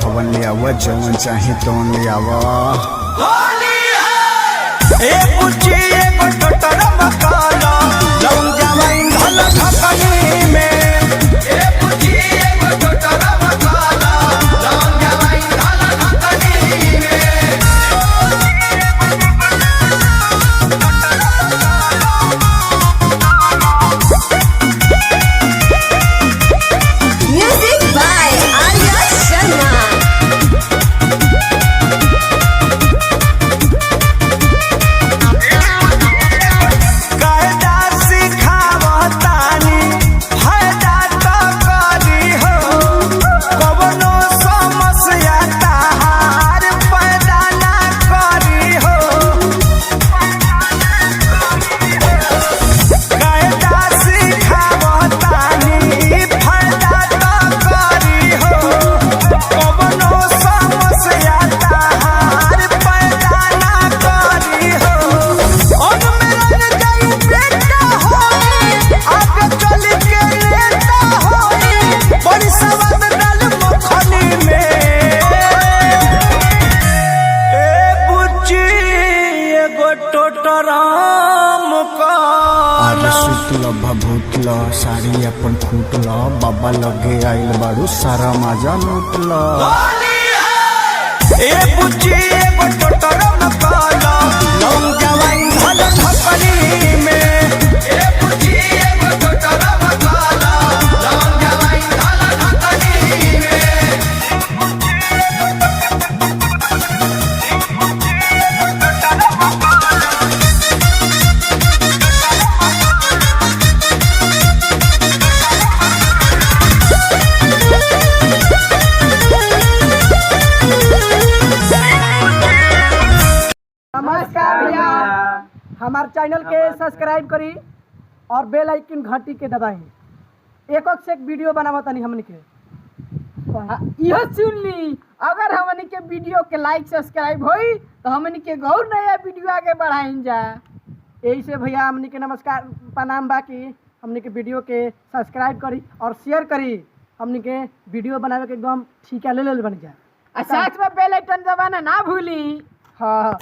हवन ले आवा जवन चाहे तौन ले आवा। ए बुच्ची एगो टोटरा मकाला लौंग जवाइन धल ढकनी में। ए बुच्ची एगो टोटरा मकाला लौंग जवाइन धल ढकनी में। Music by Arya Sharma. भूतल साड़ी अपन फूटल बाबा लगे आइल बारू सारा मजा लूटल। ए बुच्ची एगो टोटरा मकाला लौंग जवाइन धल ढकनी में। ए बुच्ची एगो टोटरा मकाला लौंग जवाइन धल ढकनी में। नमस्कार भैया, हमारे चैनल के सब्सक्राइब करी और बेल आइकन घंटी के दबाई। एक से एक वीडियो बनावा तनी हमनी के। यह सुन ली, अगर हमनी के वीडियो के लाइक सब्सक्राइब होई तो हमनी के गौर नया वीडियो आगे बढ़ाइन जा। यही से भैया हमनी के नमस्कार प्रणाम बाकी हमनी के वीडियो के सब्सक्राइब करी और शेयर करी। हमनी के वीडियो बनावे के एकदम ठीक है ले बन जा। साथ में बेल आइकन दबाना ना भूली। हाँ।